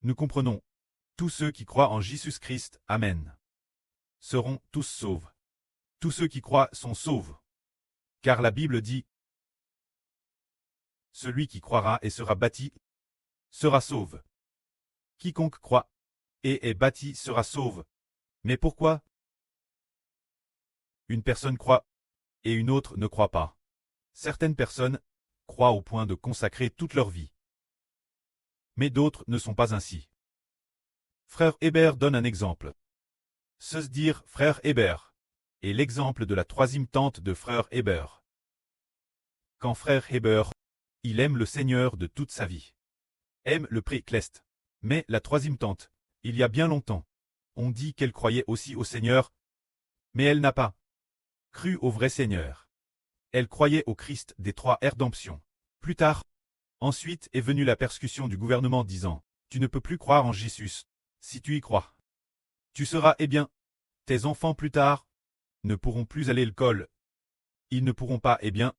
Nous comprenons. Tous ceux qui croient en Jésus-Christ, Amen, seront tous sauvés. Tous ceux qui croient sont sauvés. Car la Bible dit, celui qui croira et sera bâti sera sauvé. Quiconque croit et est bâti sera sauvé. Mais pourquoi une personne croit et une autre ne croit pas? Certaines personnes croient au point de consacrer toute leur vie. Mais d'autres ne sont pas ainsi. Frère Hébert donne un exemple. Se dire frère Hébert est l'exemple de la troisième tante de frère Hébert. Quand frère Hébert, il aime le Seigneur de toute sa vie. Aime le pré-cleste. Mais la troisième tante, il y a bien longtemps, on dit qu'elle croyait aussi au Seigneur, mais elle n'a pas cru au vrai Seigneur. Elle croyait au Christ des trois rédemptions. Plus tard, ensuite est venue la persécution du gouvernement disant, tu ne peux plus croire en Jésus. Si tu y crois, tu seras, eh bien, tes enfants plus tard ne pourront plus aller à l'école. Ils ne pourront pas, eh bien,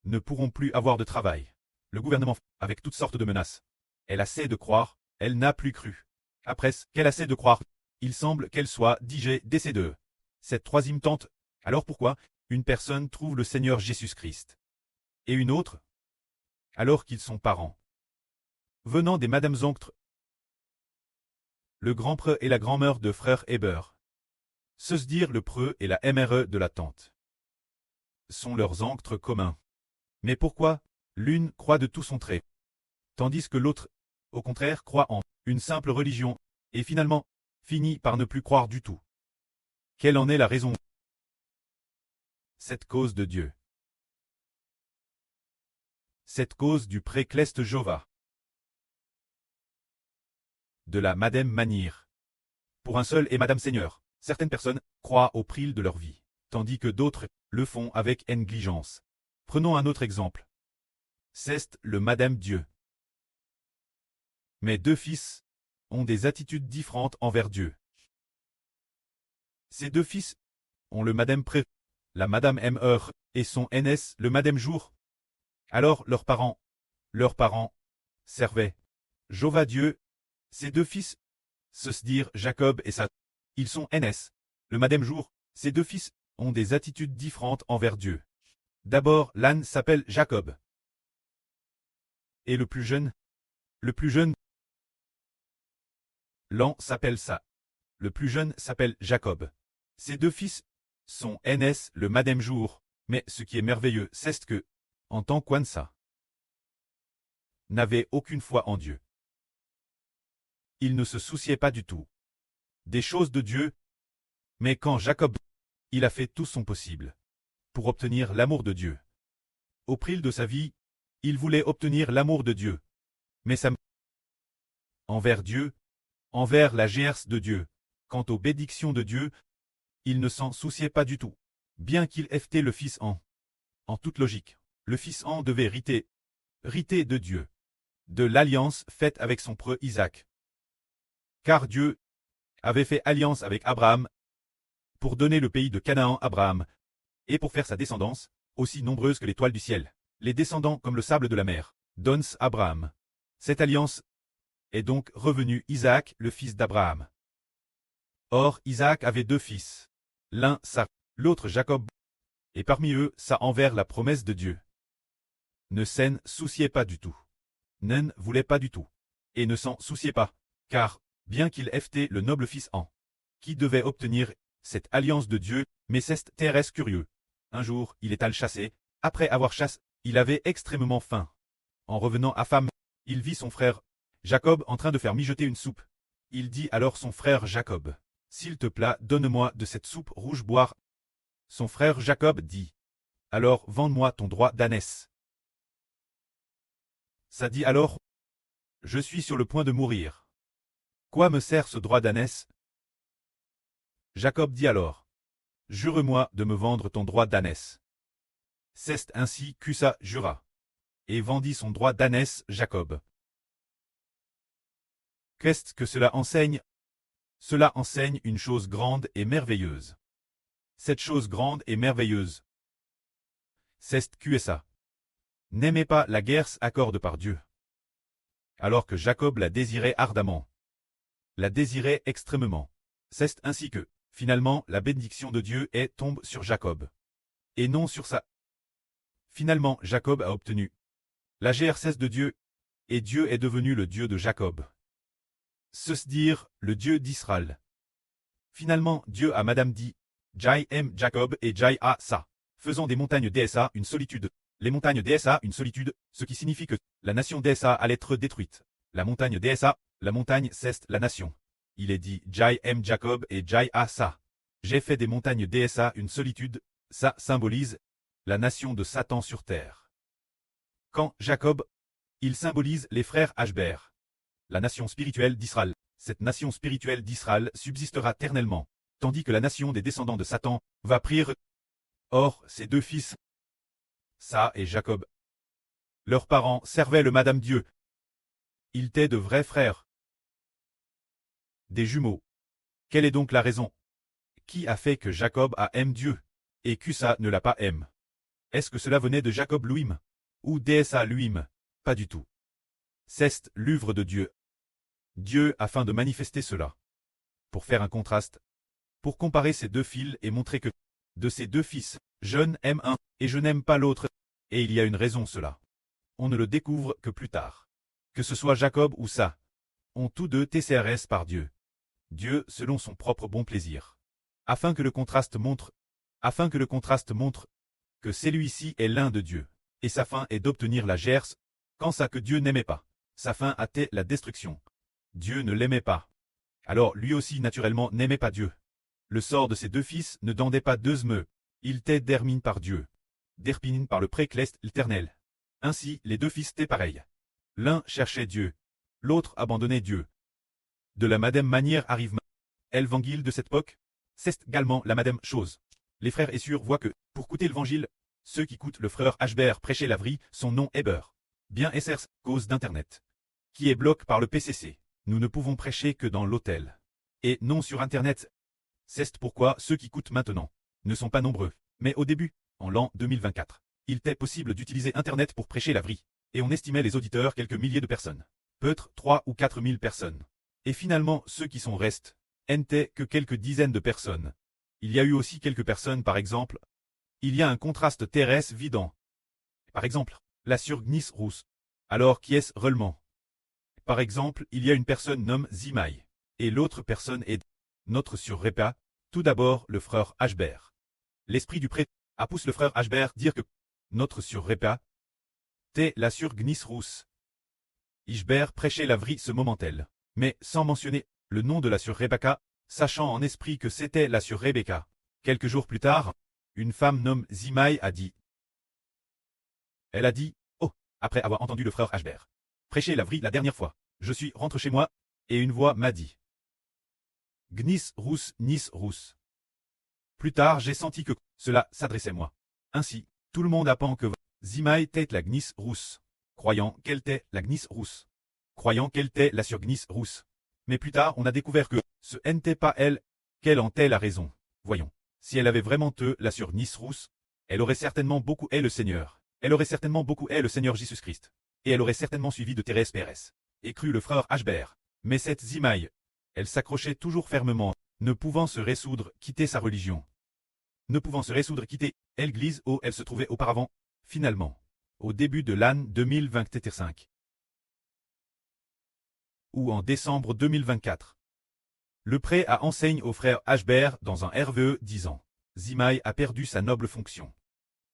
ne pourront plus avoir de travail. Le gouvernement, avec toutes sortes de menaces. Elle a assez de croire, elle n'a plus cru. Après qu'elle a assez de croire, il semble qu'elle soit décédée. Cette troisième tante, alors pourquoi une personne trouve le Seigneur Jésus-Christ et une autre, alors qu'ils sont parents, venant des Madame Onctres, le grand-preux et la grand-mère de frère Hébert, se dire le preux et la MRE de la tante, sont leurs onctres communs. Mais pourquoi l'une croit de tout son trait, tandis que l'autre, au contraire, croit en une simple religion, et finalement, finit par ne plus croire du tout? Quelle en est la raison? Cette cause de Dieu. Cette cause du pré-cleste Jova. De la Madame Manière. Pour un seul et Madame Seigneur, certaines personnes croient au prix de leur vie, tandis que d'autres le font avec négligence. Prenons un autre exemple. C'est le Madame Dieu. Mes deux fils ont des attitudes différentes envers Dieu. Ces deux fils ont le Madame Pré, la Madame M.R. et son NS, le Madame Jour. Alors leurs parents servaient Jova Dieu. Ces deux fils se dire Jacob et sa. Ils sont NS, le Madame Jour. Ces deux fils ont des attitudes différentes envers Dieu. D'abord, l'âne s'appelle Jacob. Et le plus jeune, l'an s'appelle ça. Le plus jeune s'appelle Jacob. Ces deux fils sont NS, le Madame Jour. Mais ce qui est merveilleux, c'est que, en tant qu'Ansa, n'avait aucune foi en Dieu. Il ne se souciait pas du tout des choses de Dieu. Mais quand Jacob, il a fait tout son possible pour obtenir l'amour de Dieu. Au prix de sa vie, il voulait obtenir l'amour de Dieu. Mais ça envers Dieu, envers la grâce de Dieu, quant aux bénédictions de Dieu, il ne s'en souciait pas du tout. Bien qu'il ait le Fils en toute logique, le Fils devait hériter de Dieu, de l'alliance faite avec son preux Isaac. Car Dieu avait fait alliance avec Abraham pour donner le pays de Canaan à Abraham, et pour faire sa descendance aussi nombreuse que l'étoile du ciel, les descendants comme le sable de la mer, donne Abraham. Cette alliance est donc revenue Isaac, le fils d'Abraham. Or Isaac avait deux fils, l'un Sarah, l'autre Jacob, et parmi eux ça envers la promesse de Dieu. Ne s'en souciait pas du tout. Ne voulait pas du tout. Et ne s'en souciait pas, car, bien qu'il ait le noble fils qui devait obtenir cette alliance de Dieu, mais c'est terrestre curieux. Un jour, il est allé chasser. Après avoir chassé, il avait extrêmement faim. En revenant à femme, il vit son frère Jacob en train de faire mijoter une soupe. Il dit alors son frère Jacob, « S'il te plaît, donne-moi de cette soupe rouge boire. » Son frère Jacob dit, « Alors vends-moi ton droit d'ânesse. » Ça dit alors, « Je suis sur le point de mourir. Quoi me sert ce droit d'ânesse ?» Jacob dit alors, « Jure-moi de me vendre ton droit d'ânesse. » C'est ainsi qu'Usa jura, et vendit son droit d'ânesse Jacob. Qu'est-ce que cela enseigne? Cela enseigne une chose grande et merveilleuse. Cette chose grande et merveilleuse, c'est que ça. N'aimez pas la guerre accordée par Dieu. alors que Jacob la désirait ardemment. La désirait extrêmement. C'est ainsi que, finalement, la bénédiction de Dieu tombe sur Jacob. Et non sur sa. Finalement, Jacob a obtenu la GRCS de Dieu, et Dieu est devenu le Dieu de Jacob. Se dire, le Dieu d'Israël. Finalement, Dieu a madame dit, Jai M Jacob et Jai A Sa, faisant des montagnes DSA une solitude. Les montagnes DSA une solitude, ce qui signifie que la nation DSA allait être détruite. La montagne DSA, la montagne c'est la nation. Il est dit Jai M Jacob et Jai A Sa. J'ai fait des montagnes DSA une solitude, ça symbolise la nation de Satan sur terre. Quand Jacob, il symbolise les frères Ashbert, la nation spirituelle d'Israël. Cette nation spirituelle d'Israël subsistera éternellement, tandis que la nation des descendants de Satan va prier. Or, ces deux fils, Sa et Jacob, leurs parents servaient le Madame Dieu. Ils étaient de vrais frères. Des jumeaux. Quelle est donc la raison? Qui a fait que Jacob a aimé Dieu, et qu'Usa ne l'a pas aimé? Est-ce que cela venait de Jacob lui-même? Ou d'Esa lui-même? Pas du tout. C'est l'œuvre de Dieu. Dieu afin de manifester cela. Pour faire un contraste. Pour comparer ces deux fils et montrer que, de ces deux fils, je n'aime un, et je n'aime pas l'autre. Et il y a une raison cela. On ne le découvre que plus tard. Que ce soit Jacob ou Sa, ont tous deux TCRS par Dieu. Dieu selon son propre bon plaisir. Afin que le contraste montre que celui-ci est l'un de Dieu, et sa fin est d'obtenir la gerce, quand ça que Dieu n'aimait pas. Sa fin était la destruction. Dieu ne l'aimait pas. Alors lui aussi naturellement n'aimait pas Dieu. Le sort de ces deux fils ne dendait pas deux meux. Ils étaient dermine par Dieu. Derpinin par le précleste éternel. Ainsi, les deux fils étaient pareils. L'un cherchait Dieu. L'autre abandonnait Dieu. De la madame manière arrive l'évangile de cette époque. C'est également la madame chose. Les frères et sœurs voient que, pour coûter l'évangile, ceux qui coûtent le frère Ashbert prêcher la vraie, son nom est Beurre. Bien SRS, cause d'Internet. Qui est bloqué par le PCC. Nous ne pouvons prêcher que dans l'hôtel. Et non sur Internet. C'est pourquoi ceux qui coûtent maintenant ne sont pas nombreux. Mais au début, en l'an 2024, il était possible d'utiliser Internet pour prêcher la vraie. Et on estimait les auditeurs quelques milliers de personnes. Peut-être 3 ou 4 000 personnes. Et finalement, ceux qui sont restent, n'étaient que quelques dizaines de personnes. Il y a eu aussi quelques personnes par exemple. Il y a un contraste terrestre vidant. Par exemple, la surgnis rousse. Alors qui est-ce réellement? Par exemple, il y a une personne nommée Zimaï. Et l'autre personne est notre sur Répa. Tout d'abord, le frère Ashbert. L'esprit du prêtre a poussé le frère Ashbert dire que notre sur Répa t'es la surgnis rousse. Ishbert prêchait la vraie ce moment-elle, mais sans mentionner le nom de la sur Rebecca, sachant en esprit que c'était la sur Rebecca. Quelques jours plus tard, une femme nommée Zimaï a dit. Elle a dit, oh, après avoir entendu le frère Ashbert prêcher la vraie la dernière fois, je suis rentré chez moi, et une voix m'a dit. Gnis rousse, nis rousse. Plus tard j'ai senti que cela s'adressait moi. Ainsi, tout le monde apprend que Zimaï était la gnis rousse, croyant qu'elle était la gnis rousse, croyant qu'elle était la surgnis rousse. Mais plus tard on a découvert que ce n'était pas elle, qu'elle en était la raison. Voyons, si elle avait vraiment la surgnis rousse, elle aurait certainement beaucoup aimé le Seigneur. Elle aurait certainement beaucoup aimé le Seigneur Jésus-Christ. Et elle aurait certainement suivi de Thérèse Pérez. Et cru le frère Ashbert. Mais cette Zimaï, elle s'accrochait toujours fermement, ne pouvant se résoudre quitter sa religion. Ne pouvant se résoudre quitter l'église où elle se trouvait auparavant, finalement, au début de l'année 2025. Ou en décembre 2024. Le prêtre a enseigné au frère Ashbert dans un RVE disant, Zimaï a perdu sa noble fonction.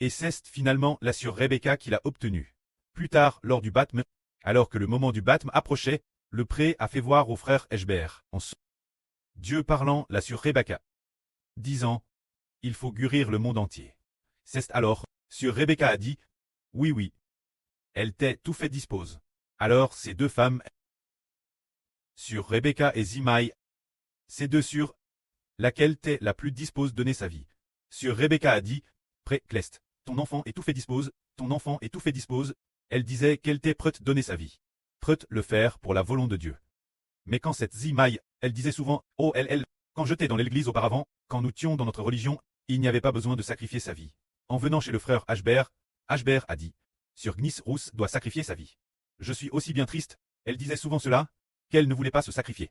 Et c'est finalement la sœur Rebecca qui l'a obtenue. Plus tard, lors du baptême, alors que le moment du baptême approchait, le prêtre a fait voir au frère Ashbert, en Dieu parlant la sœur Rebecca, disant, il faut guérir le monde entier. C'est alors, sœur Rebecca a dit, oui oui. Elle t'est tout fait dispose. Alors ces deux femmes, sœur Rebecca et Zimaï, ces deux sœurs, laquelle t'est la plus dispose donner sa vie. Sœur Rebecca a dit, Précleste, ton enfant est tout fait dispose, ton enfant est tout fait dispose. Elle disait qu'elle était prête donner sa vie. Prête le faire pour la volonté de Dieu. Mais quand cette Zimaï, elle disait souvent, oh quand j'étais dans l'église auparavant, quand nous étions dans notre religion, il n'y avait pas besoin de sacrifier sa vie. En venant chez le frère Ashbert, Ashbert a dit, sur Gnis Rousse doit sacrifier sa vie. Je suis aussi bien triste, Elle disait souvent cela, qu'elle ne voulait pas se sacrifier.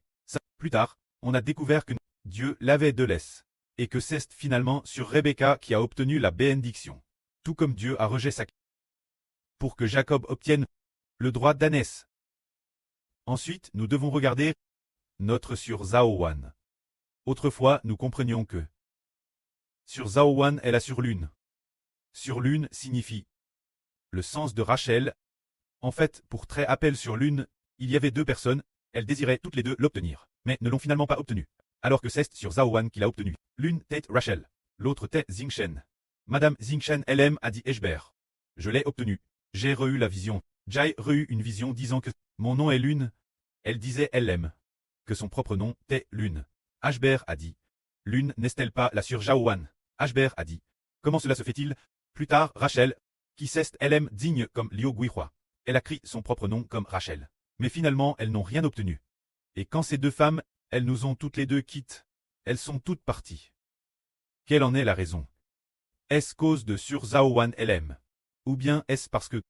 Plus tard, on a découvert que Dieu l'avait de laisse, et que c'est finalement sur Rebecca qui a obtenu la bénédiction. Tout comme Dieu a rejeté sa pour que Jacob obtienne le droit d'ânesse. Ensuite, nous devons regarder notre sur Zaowan. Autrefois, nous comprenions que sur Zaowan est la surlune. Surlune signifie le sens de Rachel. En fait, pour très appel sur lune, il y avait deux personnes, elles désiraient toutes les deux l'obtenir, mais ne l'ont finalement pas obtenu. Alors que c'est sur Zaowan qu'il a obtenu. L'une tête Rachel, l'autre tête Zingshen. Madame Zingshen LM a dit Eshber. Je l'ai obtenu. J'ai reçu la vision. Jai reçu une vision disant que mon nom est Lune. Elle disait LM. Que son propre nom t'est Lune. Ashber a dit. Lune n'est-elle pas la sur Jaowan? Ashber a dit. Comment cela se fait-il? Plus tard, Rachel, qui s'est LM digne comme Liu Guihua. Elle a crié son propre nom comme Rachel. Mais finalement, elles n'ont rien obtenu. Et quand ces deux femmes, elles nous ont toutes les deux quittes, elles sont toutes parties. Quelle en est la raison? Est-ce cause de sur Zaowan LM? Ou bien est-ce parce que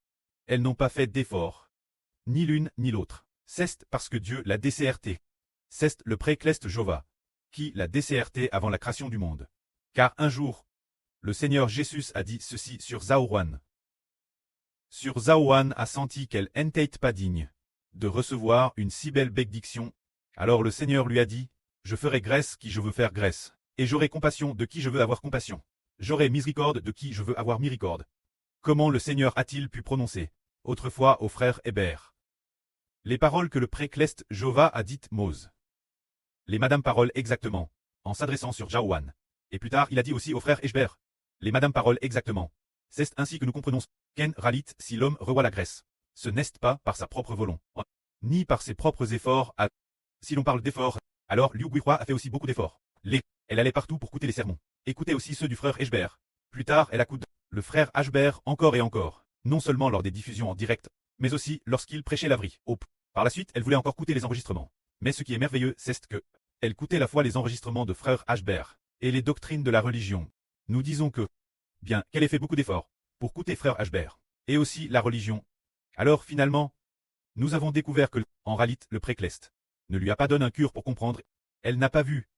elles n'ont pas fait d'effort? Ni l'une ni l'autre. C'est parce que Dieu l'a décérté. C'est le précleste Jova, qui l'a décérté avant la création du monde. Car un jour, le Seigneur Jésus a dit ceci sur Zaowan. Sur Zaowan a senti qu'elle n'était pas digne de recevoir une si belle bénédiction. Alors le Seigneur lui a dit, je ferai grâce qui je veux faire grâce, et j'aurai compassion de qui je veux avoir compassion. J'aurai miséricorde de qui je veux avoir miséricorde. Comment le Seigneur a-t-il pu prononcer, autrefois au frère Hébert, les paroles que le précleste Jova a dites Mose? Les madame paroles exactement, en s'adressant sur Jaowan. Et plus tard il a dit aussi au frère Hébert, les madame paroles exactement. C'est ainsi que nous comprenons Ken Ralit si l'homme revoit la Grèce. Ce n'est pas par sa propre volonté, ni par ses propres efforts. Si l'on parle d'efforts, alors Liu Guihua a fait aussi beaucoup d'efforts. Elle allait partout pour écouter les sermons. Écoutez aussi ceux du frère Hébert. Plus tard elle écoute le frère Hébert encore et encore, non seulement lors des diffusions en direct, mais aussi lorsqu'il prêchait la vraie. Par la suite, elle voulait encore écouter les enregistrements. Mais ce qui est merveilleux, c'est que elle écoutait à la fois les enregistrements de frère Hébert et les doctrines de la religion. Nous disons que, bien qu'elle ait fait beaucoup d'efforts pour écouter frère Hébert, et aussi la religion. Alors finalement, nous avons découvert que, en réalité, le précleste ne lui a pas donné un cure pour comprendre. Elle n'a pas vu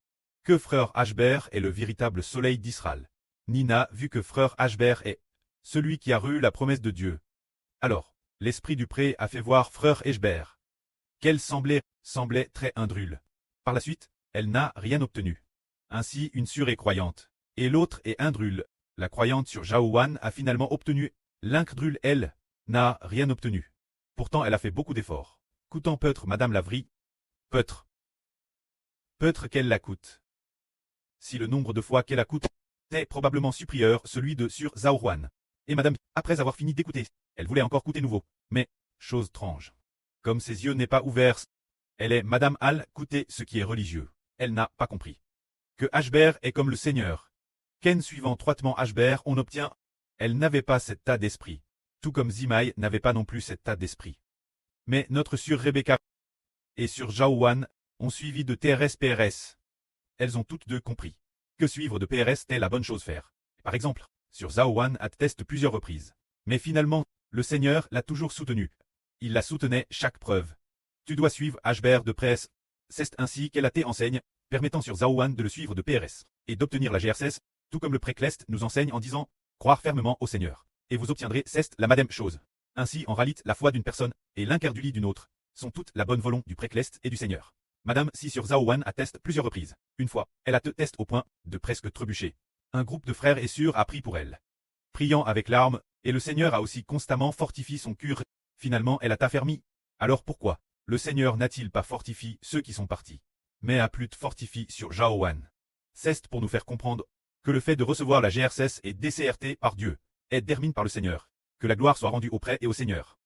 que frère Hébert est le véritable soleil d'Israël. Ni n'a vu que frère Hébert est celui qui a reçu la promesse de Dieu. Alors, l'esprit du pré a fait voir frère Hébert qu'elle semblait très indrule. Par la suite, elle n'a rien obtenu. Ainsi, une sûre est croyante, et l'autre est indrule. La croyante sur Jaowan a finalement obtenu. L'incrédule, elle, n'a rien obtenu. Pourtant, elle a fait beaucoup d'efforts. Coûtant peut-être Madame Lavry. Peut-être qu'elle la coûte. Si le nombre de fois qu'elle la coûte est probablement supérieur celui de sur Zaowan. Et Madame, après avoir fini d'écouter, elle voulait encore coûter nouveau. Mais, chose étrange. Comme ses yeux n'est pas ouverts, elle est Madame Al coûter ce qui est religieux. Elle n'a pas compris. Que Hébert est comme le Seigneur. Ken suivant étroitement Hébert on obtient. Elle n'avait pas cet tas d'esprit. Tout comme Zimaï n'avait pas non plus cet tas d'esprit. Mais notre sur Rebecca et sur Jaowan ont suivi de TRS-PRS. Elles ont toutes deux compris que suivre de PRS était la bonne chose faire. Par exemple, sur Zaowan atteste plusieurs reprises. Mais finalement, le Seigneur l'a toujours soutenu. Il la soutenait chaque preuve. Tu dois suivre Hébert de presse. C'est ainsi qu'elle a été enseigne, permettant sur Zaowan de le suivre de PRS et d'obtenir la GRCS, tout comme le précleste nous enseigne en disant croire fermement au Seigneur. Et vous obtiendrez c'est la même chose. Ainsi en réalité la foi d'une personne et l'incrédulité d'une autre sont toutes la bonne volonté du précleste et du Seigneur. Madame si sur Zaowan atteste plusieurs reprises. Une fois, elle a te test au point de presque trébucher. Un groupe de frères et sœurs a prié pour elle. Priant avec larmes, et le Seigneur a aussi constamment fortifié son cœur. Finalement elle a affermi. Alors pourquoi le Seigneur n'a-t-il pas fortifié ceux qui sont partis, mais a plus fortifié sur Jaowan? C'est pour nous faire comprendre que le fait de recevoir la GRCS est décérté par Dieu, est déterminé par le Seigneur. Que la gloire soit rendue auprès et au Seigneur.